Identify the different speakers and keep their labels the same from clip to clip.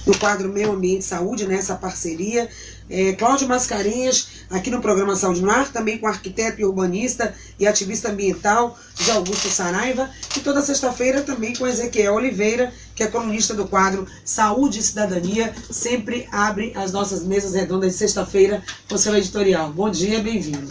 Speaker 1: no quadro Meio Ambiente e Saúde, nessa parceria. Cláudio Mascarenhas, aqui no programa Saúde no Ar, também com arquiteto e urbanista e ativista ambiental, José Augusto Saraiva, e toda sexta-feira também com Ezequiel Oliveira, que é colunista do quadro Saúde e Cidadania, sempre abre as nossas mesas redondas de sexta-feira com seu editorial. Bom dia, bem-vindo.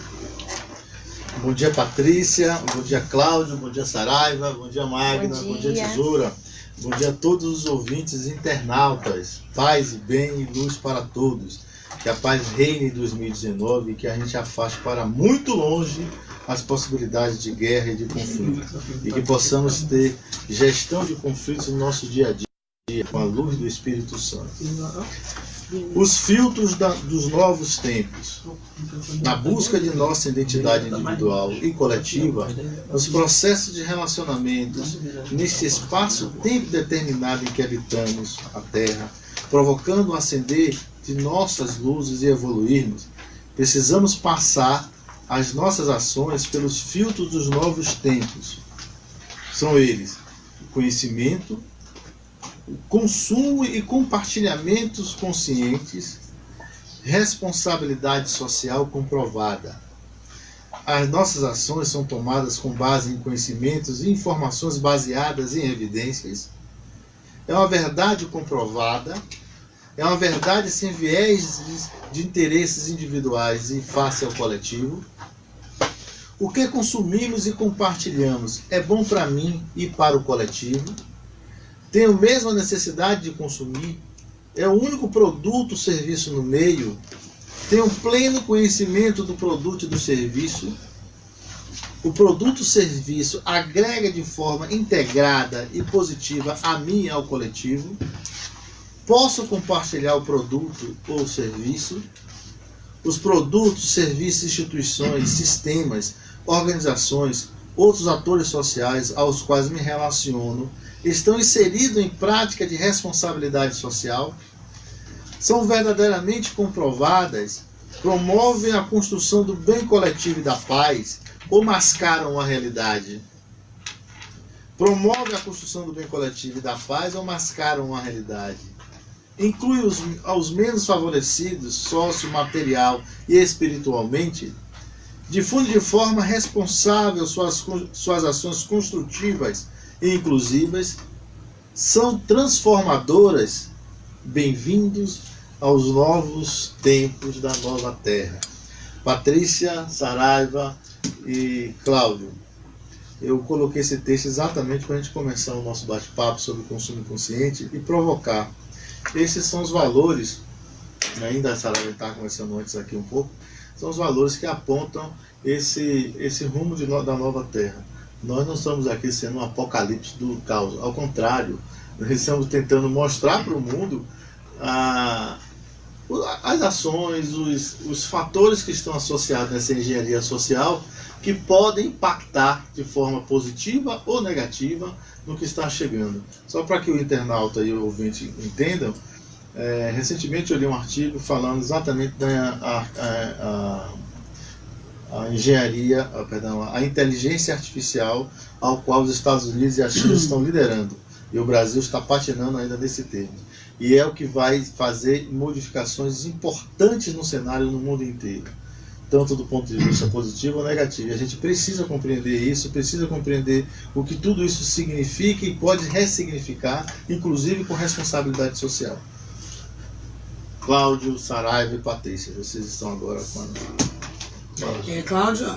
Speaker 2: Bom dia, Patrícia, bom dia, Cláudio, bom dia, Saraiva, bom dia, Magna, bom dia, Tesoura, bom dia a todos os ouvintes internautas, paz e bem e luz para todos. Que a paz reine em 2019 e que a gente afaste para muito longe as possibilidades de guerra e de conflito. E que possamos ter gestão de conflitos no nosso dia a dia, com a luz do Espírito Santo. Os filtros dos novos tempos. Na busca de nossa identidade individual e coletiva, nos processos de relacionamentos, nesse espaço-tempo determinado em que habitamos a Terra, provocando o acender de nossas luzes e evoluirmos, precisamos passar as nossas ações pelos filtros dos novos tempos. São eles: o conhecimento, o consumo e compartilhamentos conscientes, responsabilidade social comprovada. As nossas ações são tomadas com base em conhecimentos e informações baseadas em evidências. É uma verdade comprovada. É uma verdade sem viés de interesses individuais e face ao coletivo. O que consumimos e compartilhamos é bom para mim e para o coletivo. Tenho mesmo a necessidade de consumir. É o único produto ou serviço no meio. Tenho pleno conhecimento do produto e do serviço. O produto ou serviço agrega de forma integrada e positiva a mim e ao coletivo. Posso compartilhar o produto ou serviço? Os produtos, serviços, instituições, sistemas, organizações, outros atores sociais aos quais me relaciono estão inseridos em prática de responsabilidade social? São verdadeiramente comprovadas? Promovem a construção do bem coletivo e da paz ou mascaram a realidade? Promovem a construção do bem coletivo e da paz ou mascaram a realidade? Inclui aos menos favorecidos, sócio, material e espiritualmente? Difunde de forma responsável suas ações construtivas e inclusivas? São transformadoras? Bem-vindos aos novos tempos da nova terra. Patrícia, Saraiva e Cláudio, eu coloquei esse texto exatamente para a gente começar o nosso bate-papo sobre consumo consciente e provocar. Esses são os valores, ainda a Saraiva está conversando antes aqui um pouco, são os valores que apontam esse rumo da nova terra. Nós não estamos aqui sendo um apocalipse do caos, ao contrário, nós estamos tentando mostrar para o mundo as ações, os fatores que estão associados nessa engenharia social que podem impactar de forma positiva ou negativa no que está chegando. Só para que o internauta e o ouvinte entendam, recentemente eu li um artigo falando exatamente a inteligência artificial ao qual os Estados Unidos e a China estão liderando. E o Brasil está patinando ainda nesse termo. E é o que vai fazer modificações importantes no cenário no mundo inteiro, tanto do ponto de vista positivo ou negativo. E a gente precisa compreender isso, precisa compreender o que tudo isso significa e pode ressignificar, inclusive com responsabilidade social. Cláudio, Saraiva e Patrícia, vocês estão agora com a...
Speaker 1: Cláudio,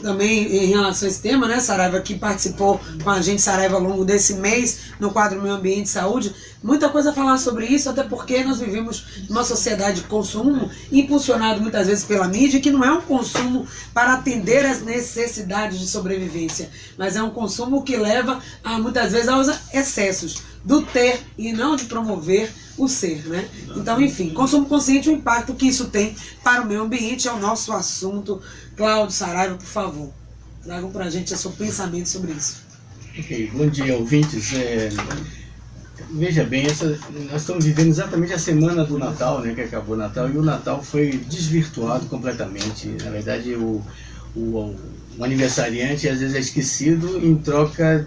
Speaker 1: também em relação a esse tema, né, Saraiva, que participou com a gente, Saraiva, ao longo desse mês, no quadro Meio Ambiente e Saúde, muita coisa a falar sobre isso, até porque nós vivemos numa sociedade de consumo, impulsionado muitas vezes pela mídia, que não é um consumo para atender às necessidades de sobrevivência, mas é um consumo que leva, muitas vezes, aos excessos do ter e não de promover o ser, né? Então, enfim, consumo consciente, o impacto que isso tem para o meio ambiente é o nosso assunto. Cláudio, Saraiva, por favor, tragam para a gente o seu pensamento sobre isso.
Speaker 3: Ok, bom dia, ouvintes. Veja bem, nós estamos vivendo exatamente a semana do Natal, né, que acabou o Natal, e o Natal foi desvirtuado completamente. Na verdade, o aniversariante às vezes é esquecido em troca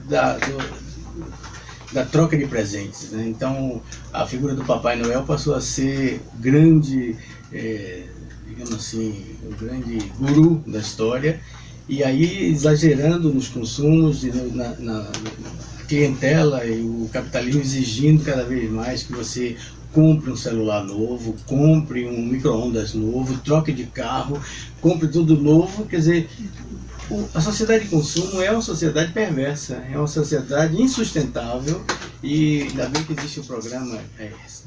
Speaker 3: da troca de presentes, né? Então, a figura do Papai Noel passou a ser grande, digamos assim, o grande guru da história, e aí exagerando nos consumos, na clientela e o capitalismo exigindo cada vez mais que você compre um celular novo, compre um micro-ondas novo, troque de carro, compre tudo novo. Quer dizer, a sociedade de consumo é uma sociedade perversa, é uma sociedade insustentável, e ainda bem que existe um programa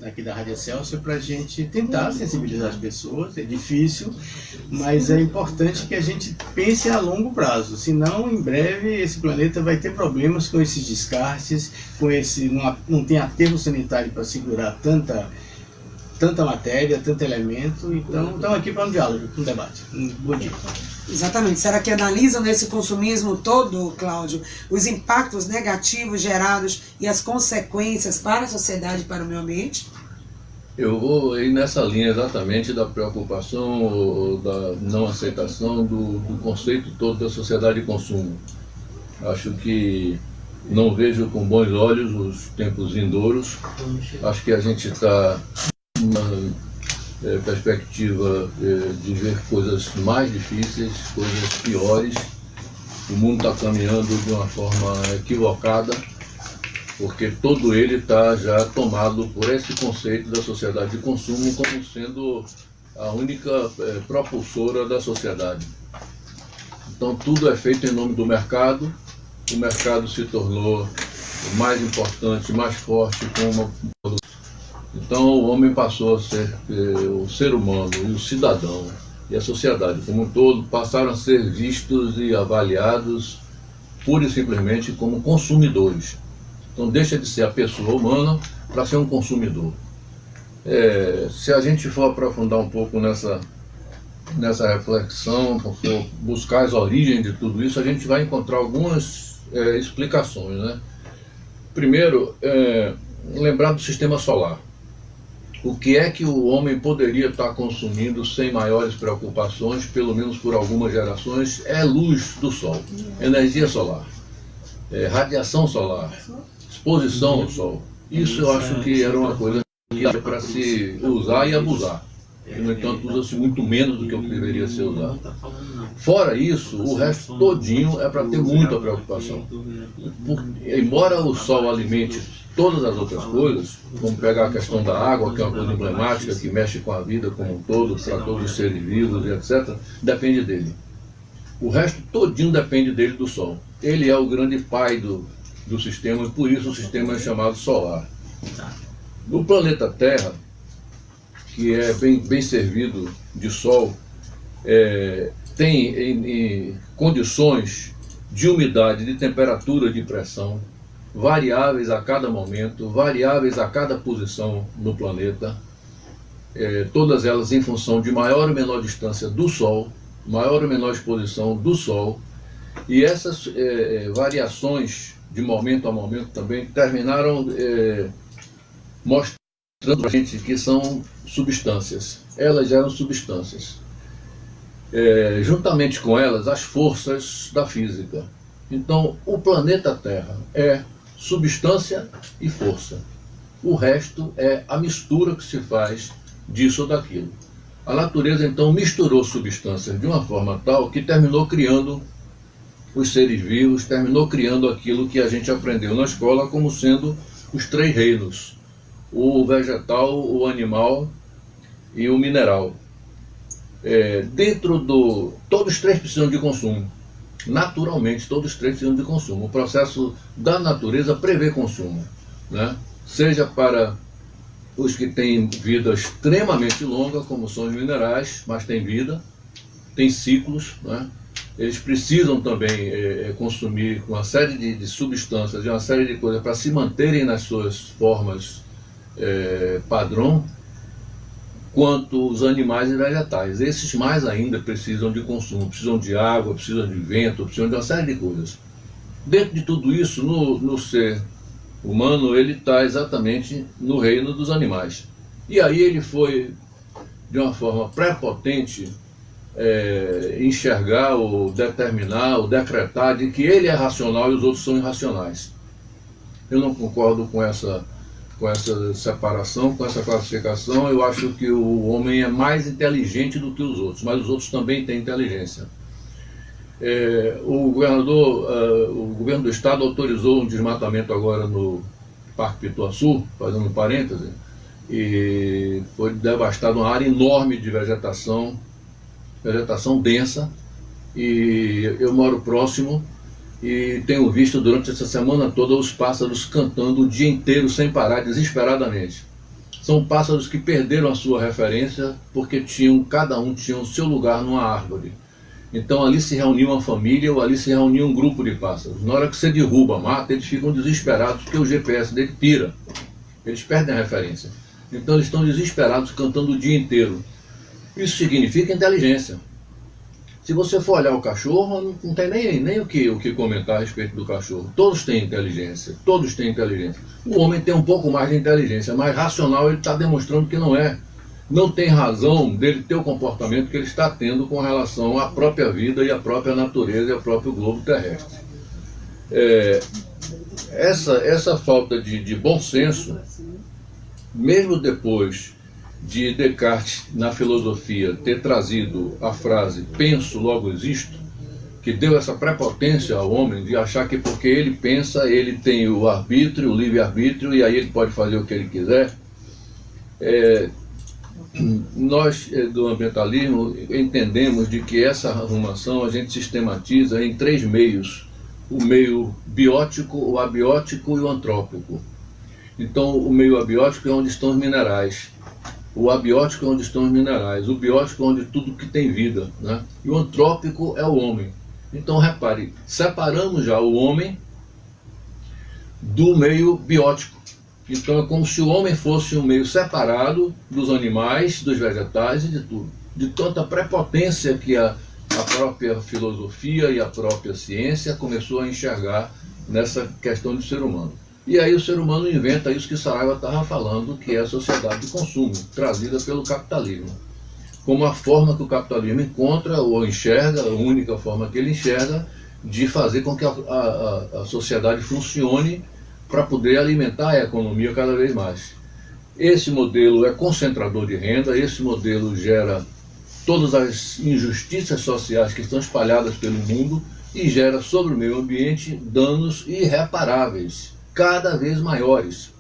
Speaker 3: aqui da Rádio Excelsior para a gente tentar sensibilizar as pessoas. É difícil, mas é importante que a gente pense a longo prazo, senão em breve esse planeta vai ter problemas com esses descartes, não tem aterro sanitário para segurar tanta matéria, tanto elemento. Então, estamos aqui para um diálogo, um debate. Bom dia.
Speaker 1: Exatamente. Será que analisam nesse consumismo todo, Cláudio, os impactos negativos gerados e as consequências para a sociedade e para o meio ambiente?
Speaker 4: Eu vou ir nessa linha exatamente da preocupação, da não aceitação do conceito todo da sociedade de consumo. Acho que não vejo com bons olhos os tempos vindouros. Acho que a gente está numa perspectiva de ver coisas mais difíceis, coisas piores. O mundo está caminhando de uma forma equivocada, porque todo ele está já tomado por esse conceito da sociedade de consumo como sendo a única propulsora da sociedade. Então tudo é feito em nome do mercado. O mercado se tornou mais importante, mais forte como uma. Então o homem passou a ser, o ser humano e o cidadão e a sociedade como um todo passaram a ser vistos e avaliados pura e simplesmente como consumidores. Então deixa de ser a pessoa humana para ser um consumidor. Se a gente for aprofundar um pouco nessa reflexão, for buscar as origens de tudo isso, a gente vai encontrar algumas explicações, né? Primeiro, lembrar do sistema solar. O que é que o homem poderia estar consumindo sem maiores preocupações, pelo menos por algumas gerações? É luz do sol, energia solar, radiação solar, exposição ao sol. Isso eu acho que era uma coisa que era para se usar e abusar. E, no entanto, usa-se muito menos do que o que deveria ser usado. Fora isso, o resto todinho é para ter muita preocupação. Embora o sol alimente todas as outras coisas, como pegar a questão da água, que é uma coisa emblemática, que mexe com a vida como um todo, para todos os seres vivos e etc., depende dele. O resto todinho depende dele, do sol. Ele é o grande pai do sistema, e por isso o sistema é chamado solar. No planeta Terra, que é bem servido de sol, tem em condições de umidade, de temperatura, de pressão, variáveis a cada momento, variáveis a cada posição no planeta, todas elas em função de maior ou menor distância do Sol, maior ou menor exposição do Sol, e essas variações de momento a momento também terminaram mostrando para a gente que são substâncias. Elas geram substâncias. Juntamente com elas, as forças da física. Então, o planeta Terra é substância e força. O resto é a mistura que se faz disso ou daquilo. A natureza, então, misturou substâncias de uma forma tal que terminou criando os seres vivos, terminou criando aquilo que a gente aprendeu na escola como sendo os três reinos: o vegetal, o animal e o mineral. Todos os três precisam de consumo. Naturalmente, todos os três precisam de consumo. O processo da natureza prevê consumo, né? Seja para os que têm vida extremamente longa, como são os minerais, mas têm vida, têm ciclos, né? Eles precisam também consumir uma série de substâncias e uma série de coisas para se manterem nas suas formas padrão, quanto os animais e vegetais. Esses mais ainda precisam de consumo, precisam de água, precisam de vento, precisam de uma série de coisas. Dentro de tudo isso, no ser humano, ele está exatamente no reino dos animais. E aí ele foi, de uma forma prepotente, enxergar ou determinar ou decretar de que ele é racional e os outros são irracionais. Eu não concordo com essa separação, com essa classificação. Eu acho que o homem é mais inteligente do que os outros, mas os outros também têm inteligência. O governo do estado autorizou um desmatamento agora no Parque Pituaçu, fazendo um parêntese, e foi devastada uma área enorme de vegetação densa, e eu moro próximo e tenho visto durante essa semana toda os pássaros cantando o dia inteiro sem parar, desesperadamente. São pássaros que perderam a sua referência porque cada um tinha o seu lugar numa árvore. Então ali se reunia uma família ou ali se reunia um grupo de pássaros. Na hora que você derruba a mata, eles ficam desesperados porque o GPS dele tira. Eles perdem a referência. Então eles estão desesperados cantando o dia inteiro. Isso significa inteligência. Se você for olhar o cachorro, não tem nem o que comentar a respeito do cachorro. Todos têm inteligência, todos têm inteligência. O homem tem um pouco mais de inteligência, mas racional ele está demonstrando que não é. Não tem razão dele ter o comportamento que ele está tendo com relação à própria vida e à própria natureza e ao próprio globo terrestre. Essa falta de bom senso, mesmo depois de Descartes, na filosofia, ter trazido a frase penso, logo existo, que deu essa prepotência ao homem de achar que porque ele pensa, ele tem o arbítrio, o livre-arbítrio, e aí ele pode fazer o que ele quiser. Nós, do ambientalismo, entendemos de que essa arrumação a gente sistematiza em 3 meios: o meio biótico, o abiótico e o antrópico. Então, o meio abiótico é onde estão os minerais. O abiótico é onde estão os minerais, o biótico é onde tudo que tem vida, né? E o antrópico é o homem. Então, repare, separamos já o homem do meio biótico. Então, é como se o homem fosse um meio separado dos animais, dos vegetais e de tudo. De tanta prepotência que a própria filosofia e a própria ciência começou a enxergar nessa questão do ser humano. E aí o ser humano inventa isso que Saraiva estava falando, que é a sociedade de consumo, trazida pelo capitalismo. Como a forma que o capitalismo encontra ou enxerga, a única forma que ele enxerga, de fazer com que a sociedade funcione para poder alimentar a economia cada vez mais. Esse modelo é concentrador de renda, esse modelo gera todas as injustiças sociais que estão espalhadas pelo mundo e gera sobre o meio ambiente danos irreparáveis, cada vez maiores.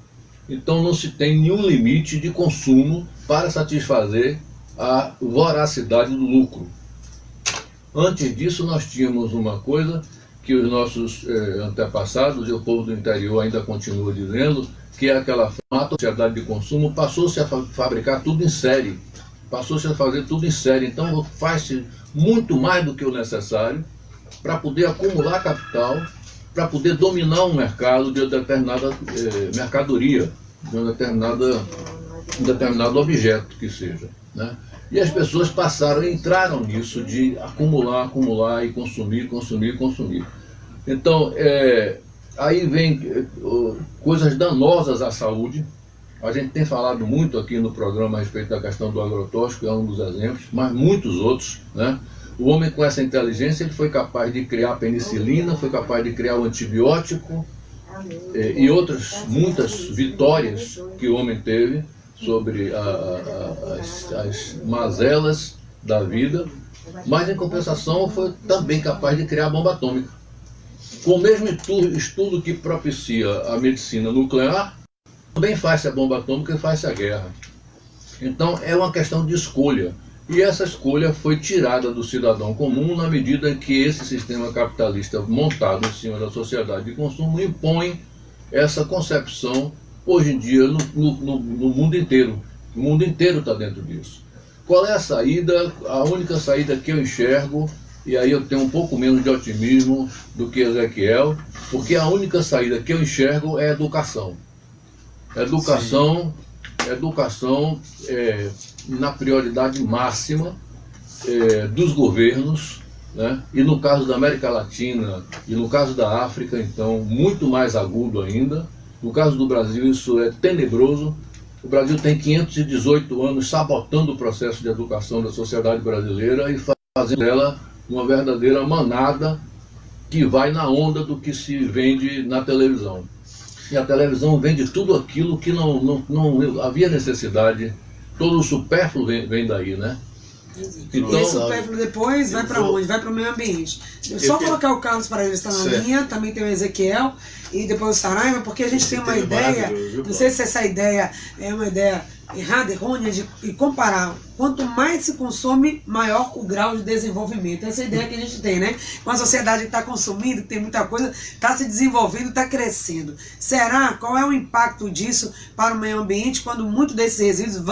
Speaker 4: Então não se tem nenhum limite de consumo para satisfazer a voracidade do lucro. Antes disso nós tínhamos uma coisa que os nossos antepassados e o povo do interior ainda continua dizendo, que é aquela forma, a sociedade de consumo passou-se a fabricar tudo em série, passou-se a fazer tudo em série. Então faz-se muito mais do que o necessário para poder acumular capital, para poder dominar um mercado de determinada mercadoria, de um determinado objeto que seja, né? E as pessoas entraram nisso de acumular e consumir. Então, aí vem coisas danosas à saúde. A gente tem falado muito aqui no programa a respeito da questão do agrotóxico, é um dos exemplos, mas muitos outros, né? O homem com essa inteligência, ele foi capaz de criar a penicilina, foi capaz de criar o antibiótico e outras muitas vitórias que o homem teve sobre as mazelas da vida, mas em compensação foi também capaz de criar a bomba atômica. Com o mesmo estudo que propicia a medicina nuclear, também faz-se a bomba atômica e faz-se a guerra. Então é uma questão de escolha. E essa escolha foi tirada do cidadão comum na medida em que esse sistema capitalista montado em cima da sociedade de consumo impõe essa concepção hoje em dia no mundo inteiro. O mundo inteiro está dentro disso. Qual é a saída? A única saída que eu enxergo, e aí eu tenho um pouco menos de otimismo do que Ezequiel, porque a única saída que eu enxergo é a educação. Educação na prioridade máxima dos governos, né? E no caso da América Latina e no caso da África, então, muito mais agudo ainda. No caso do Brasil, isso é tenebroso. O Brasil tem 518 anos sabotando o processo de educação da sociedade brasileira e fazendo dela uma verdadeira manada que vai na onda do que se vende na televisão. E a televisão vende tudo aquilo que não havia necessidade. Todo o supérfluo vem daí, né?
Speaker 1: Então, e esse supérfluo depois vai para onde? Vai para o meio ambiente. Só colocar o Carlos para ele estar na linha, também tem o Ezequiel e depois o Saraiva, porque a gente tem uma ideia, não sei se essa ideia é uma ideia errada, errônea, de comparar. Quanto mais se consome, maior o grau de desenvolvimento. Essa é a ideia que a gente tem, né? Com a sociedade que está consumindo, que tem muita coisa, está se desenvolvendo, está crescendo. Será? Qual é o impacto disso para o meio ambiente quando muitos desses resíduos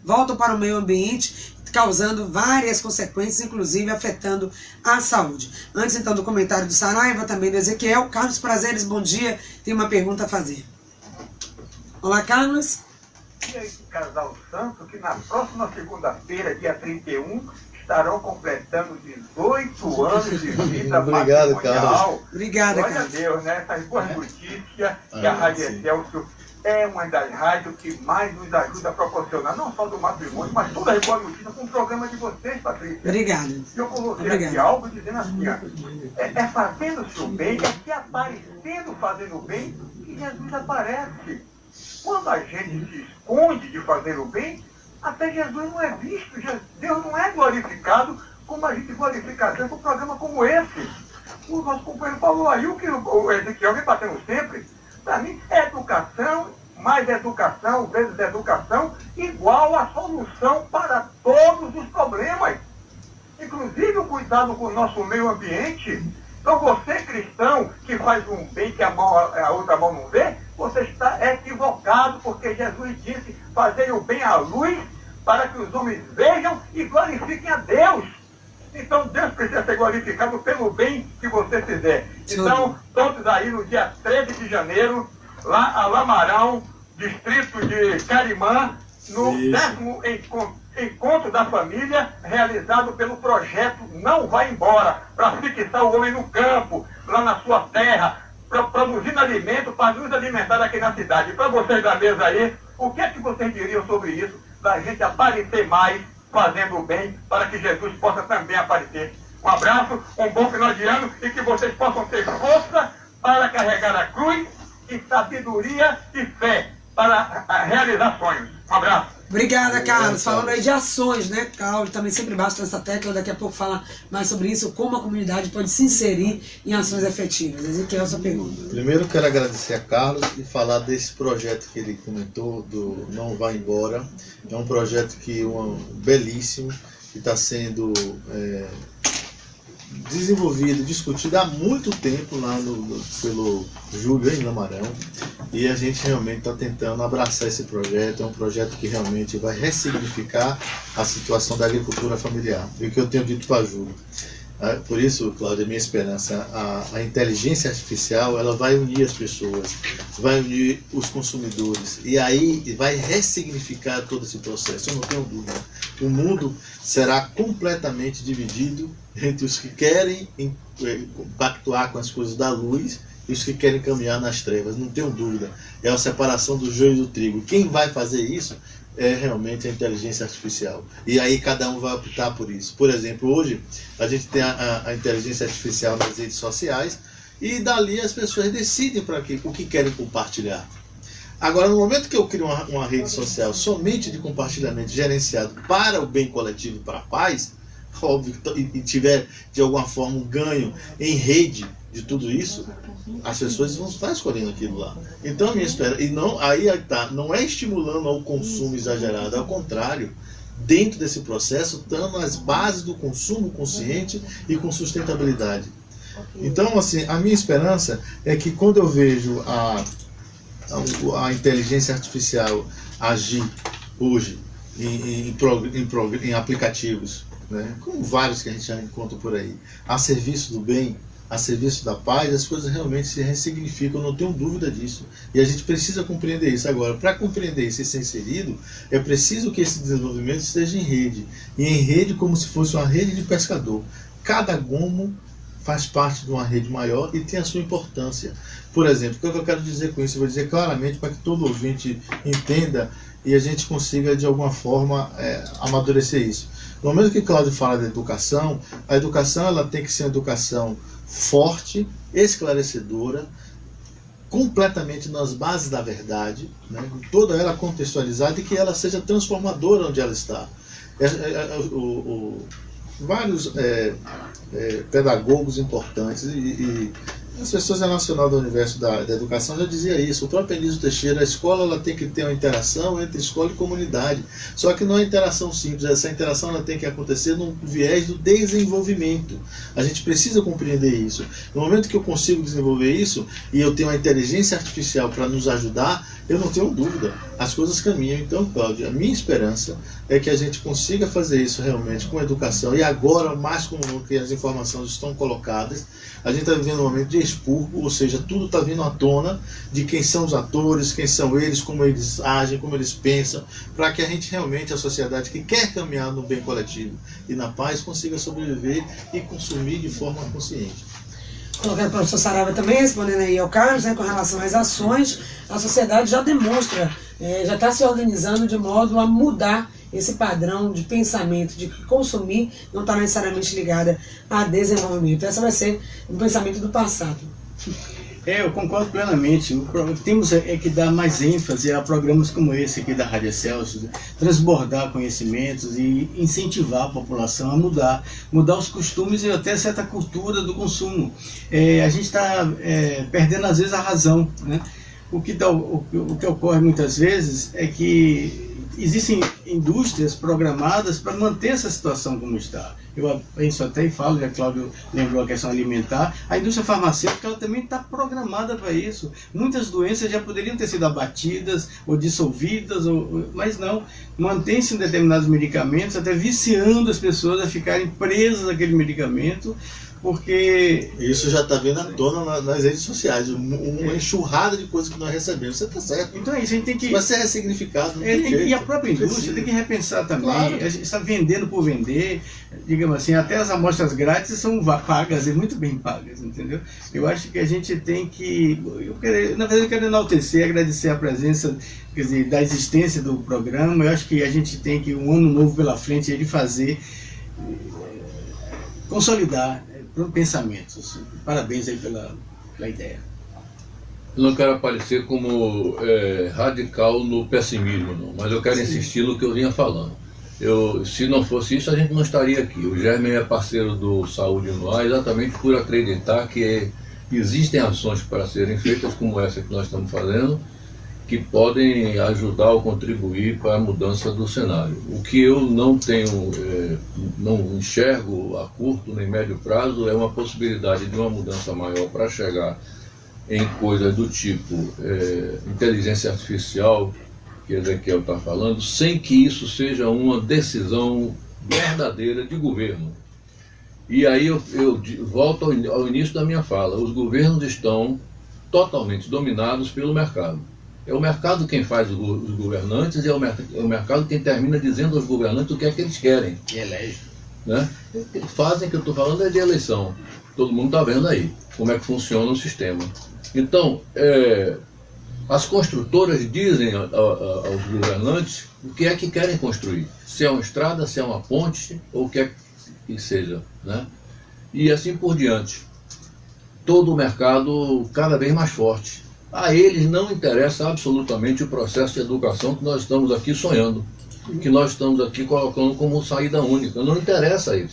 Speaker 1: voltam para o meio ambiente, causando várias consequências, inclusive afetando a saúde? Antes então do comentário do Saraiva, também do Ezequiel, Carlos Prazeres, bom dia, tem uma pergunta a fazer. Olá, Carlos.
Speaker 5: E aí, casal santo, que na próxima segunda-feira, dia 31, estarão completando 18 anos de vida
Speaker 2: Obrigado,
Speaker 5: matrimonial.
Speaker 2: Carlos.
Speaker 1: Obrigada,
Speaker 5: Glória
Speaker 1: Carlos.
Speaker 5: a Deus, né? Essas boas notícias que a Rádio Excelsior é uma das rádios que mais nos ajuda a proporcionar, não só do matrimônio, mas todas as boas notícias com o programa de vocês, Patrícia.
Speaker 1: Obrigada.
Speaker 5: Eu coloquei aqui algo dizendo assim, é fazendo-se o bem, é se aparecendo fazendo o bem, que Jesus aparece. Quando a gente se esconde de fazer o bem, até Jesus não é visto, Deus não é glorificado como a gente glorifica Deus com um programa como esse. O nosso companheiro falou aí, o que o Ezequiel vem batendo sempre, para mim, educação, mais educação, vezes educação, igual a solução para todos os problemas. Inclusive o cuidado com o nosso meio ambiente. Então você, cristão, que faz um bem que a outra mão não vê, você está equivocado, porque Jesus disse, fazei o bem à luz, para que os homens vejam e glorifiquem a Deus. Então Deus precisa ser glorificado pelo bem que você fizer. Então, todos aí no dia 13 de janeiro, lá a Lamarão, distrito de Carimã, no 10º Encontro da Família, realizado pelo projeto Não Vai Embora, para fixar o homem no campo, lá na sua terra, produzindo alimento para nos alimentar aqui na cidade. E para vocês da mesa aí, o que é que vocês diriam sobre isso, da gente aparecer mais fazendo o bem, para que Jesus possa também aparecer? Um abraço, um bom final de ano e que vocês possam ter força para carregar a cruz e sabedoria e fé para realizar sonhos. Um abraço.
Speaker 1: Obrigada, Carlos. Falando aí de ações, né? Carlos também sempre bate nessa tecla, daqui a pouco fala mais sobre isso, como a comunidade pode se inserir em ações efetivas. Ezequiel, sua pergunta.
Speaker 2: Primeiro eu quero agradecer a Carlos e falar desse projeto que ele comentou, do Não Vai Embora. É um projeto belíssimo, que está sendo desenvolvido, discutido há muito tempo lá pelo Júlio em Lamarão, e a gente realmente está tentando abraçar esse projeto. É um projeto que realmente vai ressignificar a situação da agricultura familiar. E o que eu tenho dito para a Júlio, por isso, Cláudia, a minha esperança, a inteligência artificial, ela vai unir as pessoas, vai unir os consumidores, e aí vai ressignificar todo esse processo. Eu não tenho dúvida. O mundo será completamente dividido entre os que querem pactuar com as coisas da luz e os que querem caminhar nas trevas. Não tenho dúvida. É a separação do joio e do trigo. Quem vai fazer isso é realmente a inteligência artificial. E aí cada um vai optar por isso. Por exemplo, hoje a gente tem a inteligência artificial nas redes sociais, e dali as pessoas decidem o que querem compartilhar. Agora, no momento que eu crio uma rede social somente de compartilhamento gerenciado para o bem coletivo e para a paz, óbvio, e tiver de alguma forma um ganho em rede de tudo isso, as pessoas vão estar escolhendo aquilo lá. Então, a minha esperança, e não, aí tá, não é estimulando ao consumo exagerado, ao contrário, dentro desse processo, estando nas bases do consumo consciente e com sustentabilidade. Então, assim, a minha esperança é que quando eu vejo a inteligência artificial agir hoje em aplicativos, né, como vários que a gente já encontra por aí, a serviço do bem, a serviço da paz, as coisas realmente se ressignificam, não tenho dúvida disso. E a gente precisa compreender isso. Agora, para compreender isso e ser inserido, é preciso que esse desenvolvimento esteja em rede. E em rede como se fosse uma rede de pescador. Cada gomo faz parte de uma rede maior e tem a sua importância. Por exemplo, o que eu quero dizer com isso? Eu vou dizer claramente para que todo ouvinte entenda e a gente consiga, de alguma forma, amadurecer isso. No momento que Cláudio fala da educação, a educação ela tem que ser uma educação forte, esclarecedora, completamente nas bases da verdade, né? Toda ela contextualizada, e que ela seja transformadora onde ela está. Vários pedagogos importantes e as pessoas relacionadas ao universo da educação já dizia isso. O próprio Anísio Teixeira, a escola ela tem que ter uma interação entre escola e comunidade. Só que não é interação simples, essa interação ela tem que acontecer num viés do desenvolvimento. A gente precisa compreender isso. No momento que eu consigo desenvolver isso e eu tenho a inteligência artificial para nos ajudar, eu não tenho dúvida, as coisas caminham. Então, Cláudio, a minha esperança é que a gente consiga fazer isso realmente com educação, e agora, mais como que as informações estão colocadas, a gente está vivendo um momento de expurgo, ou seja, tudo está vindo à tona de quem são os atores, quem são eles, como eles agem, como eles pensam, para que a gente realmente, a sociedade que quer caminhar no bem coletivo e na paz, consiga sobreviver e consumir de forma consciente.
Speaker 1: Colocando o professor Saraiva também, respondendo aí ao Carlos, né, com relação às ações, a sociedade já demonstra, já está se organizando de modo a mudar esse padrão de pensamento, de consumir, não está necessariamente ligada a desenvolvimento. Essa vai ser um pensamento do passado.
Speaker 3: Eu concordo plenamente. Temos que dar mais ênfase a programas como esse aqui da Rádio Excelsior, transbordar conhecimentos e incentivar a população a mudar os costumes e até certa cultura do consumo. A gente está perdendo às vezes a razão, né? O que ocorre muitas vezes é que existem indústrias programadas para manter essa situação como está. Eu penso até e falo, já Cláudio lembrou a questão alimentar, a indústria farmacêutica ela também está programada para isso. Muitas doenças já poderiam ter sido abatidas ou dissolvidas, mas não. Mantém-se em determinados medicamentos, até viciando as pessoas a ficarem presas àquele medicamento, porque...
Speaker 2: Isso já está vindo à tona nas redes sociais, uma enxurrada de coisas que nós recebemos. Você está certo.
Speaker 3: Então a gente tem que...
Speaker 2: Vai ser ressignificado.
Speaker 3: E a própria indústria tem que repensar também. Claro. A gente está vendendo por vender, digamos assim, até as amostras grátis são pagas e muito bem pagas, entendeu? Eu acho que a gente tem que... na verdade eu quero enaltecer, agradecer a presença, quer dizer, da existência do programa. Eu acho que a gente tem que, um ano novo pela frente, ele fazer, consolidar pensamentos. Parabéns aí pela ideia.
Speaker 4: Eu não quero aparecer como radical no pessimismo, não, mas eu quero insistir no que eu vinha falando. Se não fosse isso, a gente não estaria aqui. O Germen é parceiro do Saúde no Ar exatamente por acreditar que existem ações para serem feitas, como essa que nós estamos fazendo, que podem ajudar ou contribuir para a mudança do cenário. O que eu não tenho, não enxergo a curto nem médio prazo é uma possibilidade de uma mudança maior para chegar em coisas do tipo inteligência artificial, que Ezequiel está falando, sem que isso seja uma decisão verdadeira de governo. E aí eu volto ao início da minha fala. Os governos estão totalmente dominados pelo mercado. É o mercado quem faz os governantes, e é o mercado quem termina dizendo aos governantes o que é que eles querem.
Speaker 3: E elege.
Speaker 4: Né? Fazem, que eu estou falando, é de eleição. Todo mundo está vendo aí como é que funciona o sistema. Então, as construtoras dizem aos governantes o que é que querem construir. Se é uma estrada, se é uma ponte, ou o que é que seja. Né? E assim por diante. Todo o mercado cada vez mais forte. A eles não interessa absolutamente o processo de educação que nós estamos aqui sonhando, que nós estamos aqui colocando como saída única. Não interessa a eles.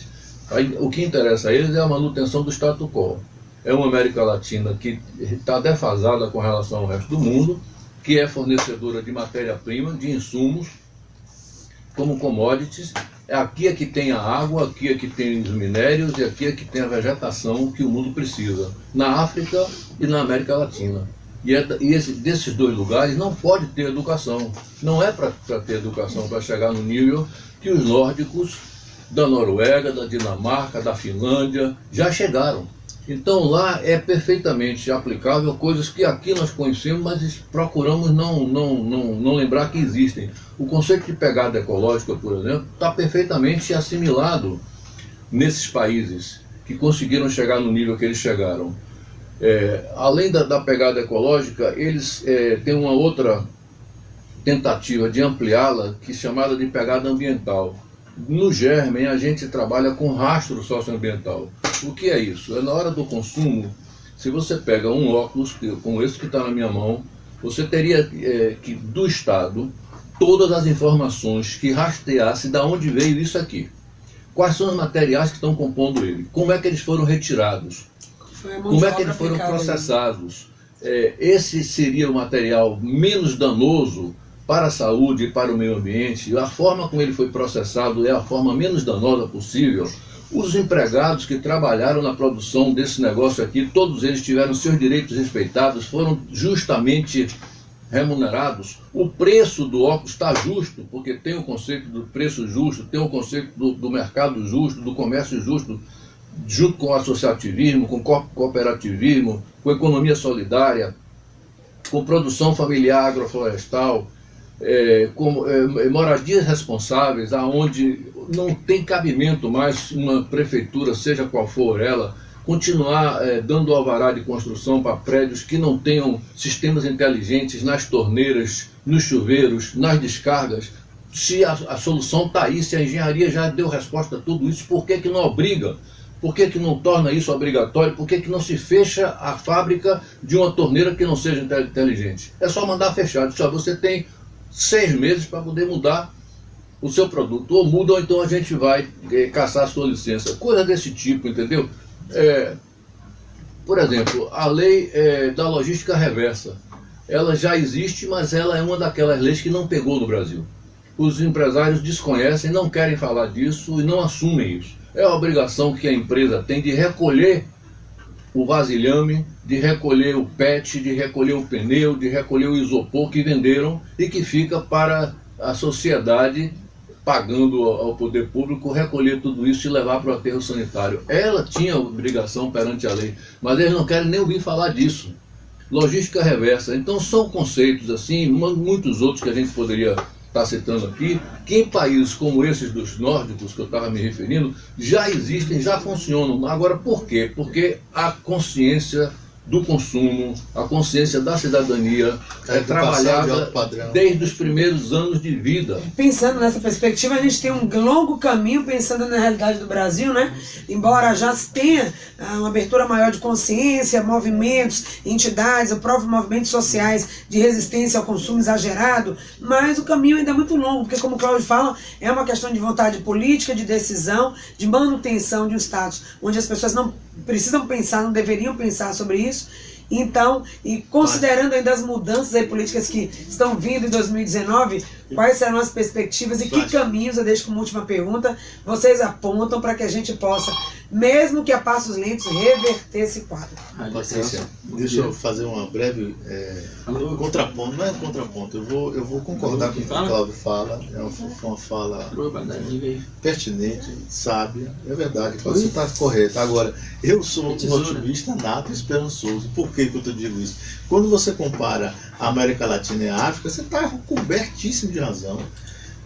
Speaker 4: O que interessa a eles é a manutenção do status quo. É uma América Latina que está defasada com relação ao resto do mundo, que é fornecedora de matéria-prima, de insumos, como commodities. Aqui é que tem a água, aqui é que tem os minérios, e aqui é que tem a vegetação que o mundo precisa, na África e na América Latina. Desses dois lugares não pode ter educação. Não é para ter educação para chegar no nível que os nórdicos da Noruega, da Dinamarca, da Finlândia já chegaram. Então lá é perfeitamente aplicável coisas que aqui nós conhecemos, mas procuramos não lembrar que existem. O conceito de pegada ecológica, por exemplo, está perfeitamente assimilado nesses países que conseguiram chegar no nível que eles chegaram. Além da pegada ecológica, eles têm uma outra tentativa de ampliá-la, que é chamada de pegada ambiental. No Germen, a gente trabalha com rastro socioambiental. O que é isso? É na hora do consumo, Se você pega um óculos como esse que está na minha mão, você teria que, do Estado, todas as informações que rastreasse de onde veio isso aqui. Quais são os materiais que estão compondo ele? Como é que eles foram retirados? Como é que eles foram processados? Esse seria o material menos danoso para a saúde e para o meio ambiente. A forma como ele foi processado é a forma menos danosa possível. Os empregados que trabalharam na produção desse negócio aqui, todos eles tiveram seus direitos respeitados, foram justamente remunerados. O preço do óculos está justo, porque tem o conceito do preço justo, tem o conceito do mercado justo, do comércio justo, junto com o associativismo, com o cooperativismo, com economia solidária, com produção familiar agroflorestal, com moradias responsáveis, aonde não tem cabimento mais uma prefeitura, seja qual for ela, continuar dando alvará de construção para prédios que não tenham sistemas inteligentes nas torneiras, nos chuveiros, nas descargas. Se a solução está aí, se a engenharia já deu resposta a tudo isso, por que não obriga? Por que não torna isso obrigatório? Por que não se fecha a fábrica de uma torneira que não seja inteligente? É só mandar fechar. Só você tem 6 meses para poder mudar o seu produto. Ou muda, ou então a gente vai caçar a sua licença. Coisa desse tipo, entendeu? Por exemplo, a lei da logística reversa. Ela já existe, mas ela é uma daquelas leis que não pegou no Brasil. Os empresários desconhecem, não querem falar disso e não assumem isso. É a obrigação que a empresa tem de recolher o vasilhame, de recolher o PET, de recolher o pneu, de recolher o isopor que venderam e que fica para a sociedade, pagando ao poder público, recolher tudo isso e levar para o aterro sanitário. Ela tinha obrigação perante a lei, mas eles não querem nem ouvir falar disso. Logística reversa. Então são conceitos assim, muitos outros que a gente poderia estar citando aqui, que em países como esses dos nórdicos que eu estava me referindo, já existem, já funcionam. Agora, por quê? Porque a consciência do consumo, a consciência da cidadania é trabalhada desde os primeiros anos de vida.
Speaker 1: Pensando nessa perspectiva, a gente tem um longo caminho pensando na realidade do Brasil, né? Embora já se tenha uma abertura maior de consciência, movimentos, entidades, o próprio movimentos sociais de resistência ao consumo exagerado, mas o caminho ainda é muito longo, porque como o Cláudio fala, é uma questão de vontade política, de decisão, de manutenção de um status, onde as pessoas não precisam pensar, não deveriam pensar sobre isso. Então, e considerando ainda as mudanças aí políticas que estão vindo em 2019, quais serão as perspectivas e que caminhos, eu deixo como última pergunta, vocês apontam para que a gente possa, mesmo que a passos lentos, reverter esse quadro?
Speaker 2: Deixa eu fazer uma breve contraponto, não é um contraponto, eu vou concordar com o que o Cláudio fala, foi uma fala pertinente, sábia, é verdade, você está correto. Agora, eu sou um otimista nato e esperançoso. Por que eu digo isso? Quando você compara a América Latina e a África, você está cobertíssimo de razão.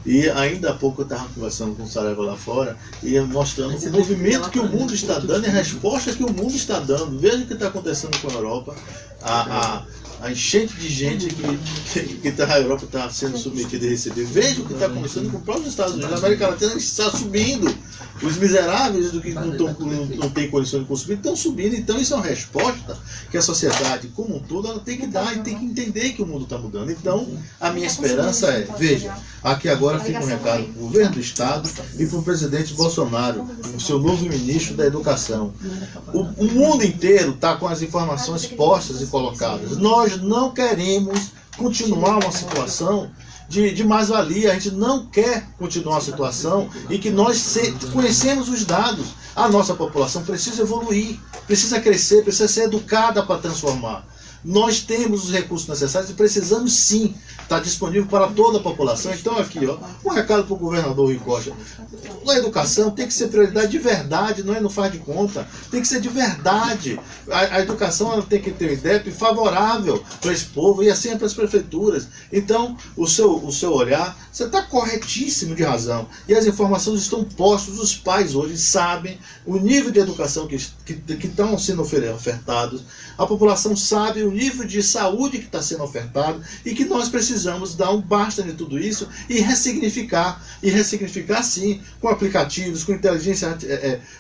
Speaker 2: E ainda há pouco eu estava conversando com o Saraiva lá fora e mostrando o movimento que o mundo está dando e a resposta que o mundo está dando. Veja o que está acontecendo com a Europa, a enchente de gente que a Europa está sendo submetida e recebida. Veja o que está acontecendo com os próprios Estados Unidos. A América Latina está subindo. Os miseráveis do que não têm condição de consumir estão subindo. Então isso é uma resposta que a sociedade como um todo ela tem que dar e tem que entender que o mundo está mudando. Então a minha esperança é, veja, aqui agora fica um recado para o governo do Estado e para o presidente Bolsonaro, o seu novo ministro da Educação. O mundo inteiro está com as informações postas e colocadas. Nós não queremos continuar uma situação de mais-valia. A gente não quer continuar uma situação em que nós conhecemos os dados. A nossa população precisa evoluir, precisa crescer, precisa ser educada para transformar. Nós temos os recursos necessários e precisamos sim estar disponível para toda a população. Então aqui, ó, um recado para o governador Rui Costa. A educação tem que ser prioridade de verdade, não faz de conta. Tem que ser de verdade. A educação ela tem que ter um IDEP favorável para esse povo e assim é para as prefeituras. Então, o seu olhar, você está corretíssimo de razão. E as informações estão postas, os pais hoje sabem o nível de educação que estão sendo ofertados. A população sabe o nível de saúde que está sendo ofertado e que nós precisamos dar um basta de tudo isso e ressignificar. e ressignificar sim, com aplicativos, com inteligência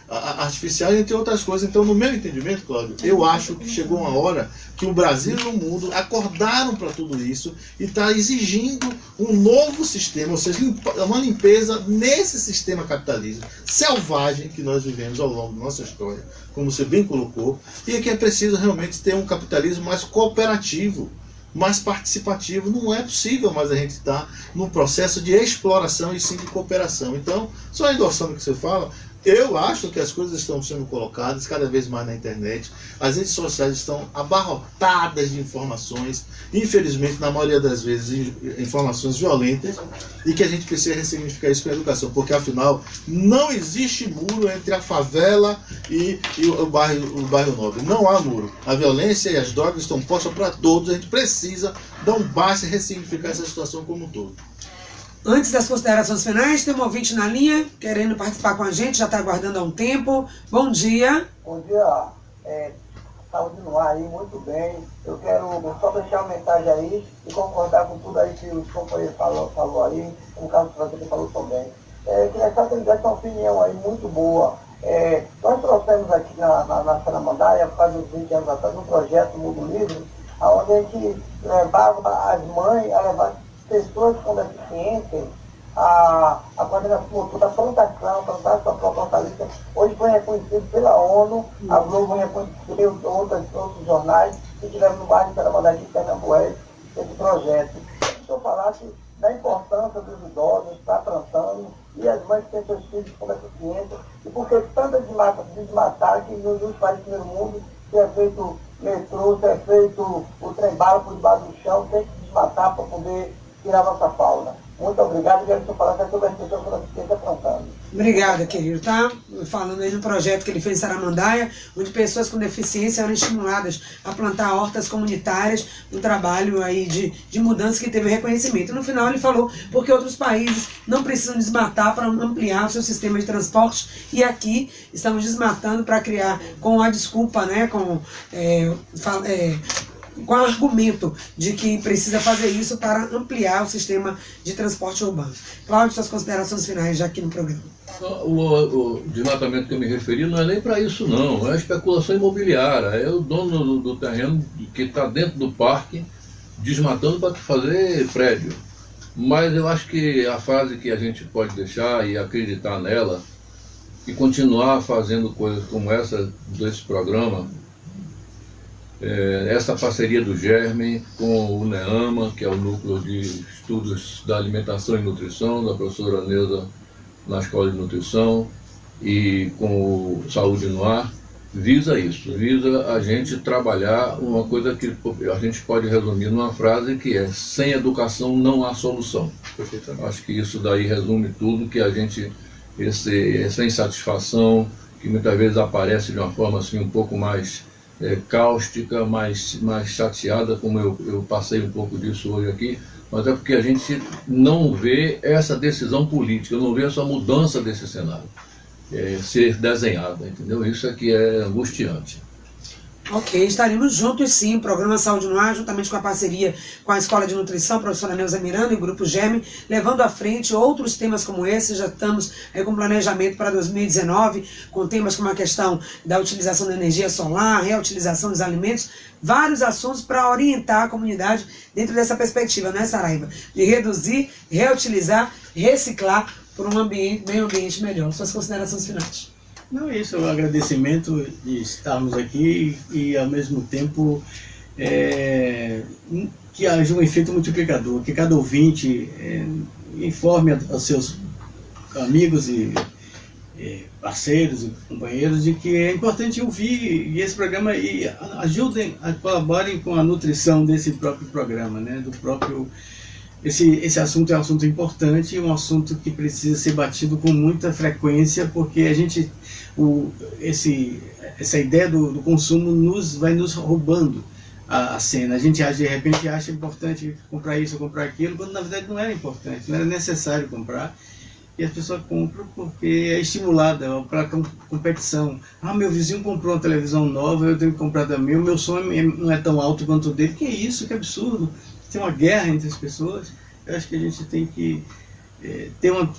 Speaker 2: artificial, entre outras coisas. Então, no meu entendimento, Cláudio, eu acho que chegou uma hora que o Brasil e o mundo acordaram para tudo isso e está exigindo um novo sistema, ou seja, uma limpeza nesse sistema capitalista selvagem que nós vivemos ao longo da nossa história, como você bem colocou, e é que é preciso realmente ter um capitalismo mais cooperativo, mais participativo. Não é possível mais a gente estar num processo de exploração e sim de cooperação. Então, só endossando o que você fala, eu acho que as coisas estão sendo colocadas cada vez mais na internet. As redes sociais estão abarrotadas de informações, infelizmente, na maioria das vezes, informações violentas, e que a gente precisa ressignificar isso com a educação, porque, afinal, não existe muro entre a favela e o bairro nobre. Não há muro. A violência e as drogas estão postas para todos. A gente precisa dar um basta e ressignificar essa situação como um todo.
Speaker 1: Antes das considerações finais, tem um ouvinte na linha querendo participar com a gente, já está aguardando há um tempo. Bom dia.
Speaker 6: Bom dia, saúde no ar aí, muito bem. Eu quero só deixar uma mensagem aí e concordar com tudo aí que o companheiro falou aí, no caso que você falou também. Queria só que ele desse uma opinião aí muito boa. Nós trouxemos aqui na Saramandaia, quase uns 20 anos atrás, um projeto Mundo Livre, onde a gente levava as mães a levar pessoas com deficiência, a coordenação da plantação, plantar sua própria hortaliça. Hoje foi reconhecido pela ONU, a Globo reconheceu, outros jornais que tiveram no bairro de Saramandaia, de Pernambués, esse projeto. Se eu falasse da importância dos idosos estar plantando e as mães que têm seus filhos com deficiência, e por que tanta desmatar que nos países do mundo se é feito metrô, se é feito o trem-bala por debaixo do chão, tem que desmatar para poder tirar nossa fauna. Muito obrigado, quero que falar sobre as pessoas com deficiência plantando.
Speaker 1: Obrigada, querido. Tá falando aí do projeto que ele fez em Saramandaia, onde pessoas com deficiência eram estimuladas a plantar hortas comunitárias, um trabalho aí de mudança que teve reconhecimento. No final ele falou porque outros países não precisam desmatar para ampliar o seu sistema de transporte, e aqui estamos desmatando para criar, com a desculpa, né, com o argumento de que precisa fazer isso para ampliar o sistema de transporte urbano. Cláudio, suas considerações finais já aqui no programa.
Speaker 4: O desmatamento que eu me referi não é nem para isso, não. É especulação imobiliária. É o dono do terreno que está dentro do parque desmatando para fazer prédio. Mas eu acho que a frase que a gente pode deixar e acreditar nela e continuar fazendo coisas como essa desse programa, essa parceria do GERME com o NEAMA, que é o Núcleo de Estudos da Alimentação e Nutrição, da professora Neuza na Escola de Nutrição, e com o Saúde no Ar, visa isso, visa a gente trabalhar uma coisa que a gente pode resumir numa frase que é: sem educação não há solução. Acho que isso daí resume tudo, que a gente, essa insatisfação que muitas vezes aparece de uma forma assim um pouco mais cáustica, mais chateada, como eu passei um pouco disso hoje aqui, mas é porque a gente não vê essa decisão política, não vê essa mudança desse cenário ser desenhada, entendeu? Isso aqui é angustiante.
Speaker 1: Ok, estaremos juntos sim, programa Saúde no Ar, juntamente com a parceria com a Escola de Nutrição, a professora Neuza Miranda e o Grupo GERME, levando à frente outros temas como esse. Já estamos com planejamento para 2019, com temas como a questão da utilização da energia solar, reutilização dos alimentos, vários assuntos para orientar a comunidade dentro dessa perspectiva, né, Saraiva? De reduzir, reutilizar, reciclar por um meio ambiente melhor. Suas considerações finais.
Speaker 3: Não, isso é um agradecimento de estarmos aqui e, ao mesmo tempo, que haja um efeito multiplicador, que cada ouvinte informe aos seus amigos e parceiros e companheiros de que é importante ouvir esse programa e ajudem, colaborem com a nutrição desse próprio programa, né, do próprio... Esse assunto é um assunto importante, um assunto que precisa ser batido com muita frequência, porque a gente, essa ideia do consumo vai nos roubando a cena. A gente de repente acha importante comprar isso ou comprar aquilo, quando na verdade não era importante, não era necessário comprar. E a pessoa compra porque é estimulada para competição. Ah, meu vizinho comprou uma televisão nova, eu tenho que comprar também, o meu sonho não é tão alto quanto o dele. Que isso, que absurdo. Tem uma guerra entre as pessoas. Eu acho que a gente tem que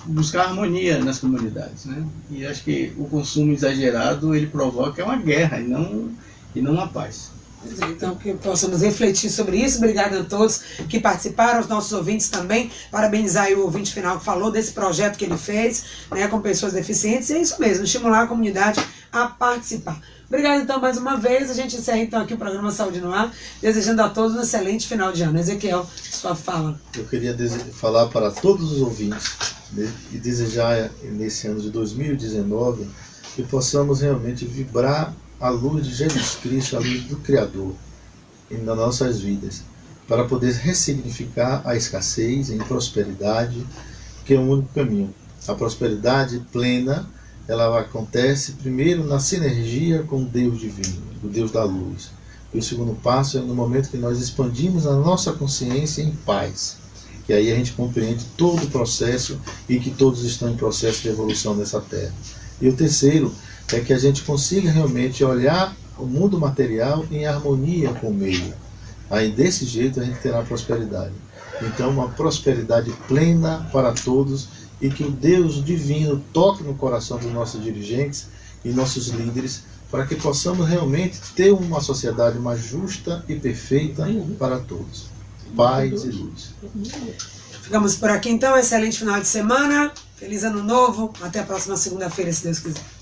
Speaker 3: buscar harmonia nas comunidades, né? E acho que o consumo exagerado ele provoca uma guerra e não uma paz.
Speaker 1: Então, que possamos refletir sobre isso. Obrigada a todos que participaram, aos nossos ouvintes também. Parabenizar aí o ouvinte final que falou desse projeto que ele fez, né, com pessoas deficientes. E é isso mesmo, estimular a comunidade a participar. Obrigado, então, mais uma vez. A gente encerra, então, aqui o programa Saúde no Ar, desejando a todos um excelente final de ano. Ezequiel, sua fala.
Speaker 2: Eu queria falar para todos os ouvintes, né, e desejar, nesse ano de 2019, que possamos realmente vibrar a luz de Jesus Cristo, a luz do Criador nas nossas vidas, para poder ressignificar a escassez em prosperidade, que é o único caminho. A prosperidade plena, ela acontece primeiro na sinergia com o Deus divino, o Deus da luz. E o segundo passo é no momento que nós expandimos a nossa consciência em paz, que aí a gente compreende todo o processo e que todos estão em processo de evolução nessa terra. E o terceiro é que a gente consiga realmente olhar o mundo material em harmonia com o meio. Aí desse jeito a gente terá prosperidade. Então uma prosperidade plena para todos e que o Deus divino toque no coração dos nossos dirigentes e nossos líderes para que possamos realmente ter uma sociedade mais justa e perfeita para todos. Paz e luz.
Speaker 1: Ficamos por aqui então, excelente final de semana, feliz ano novo, até a próxima segunda-feira, se Deus quiser.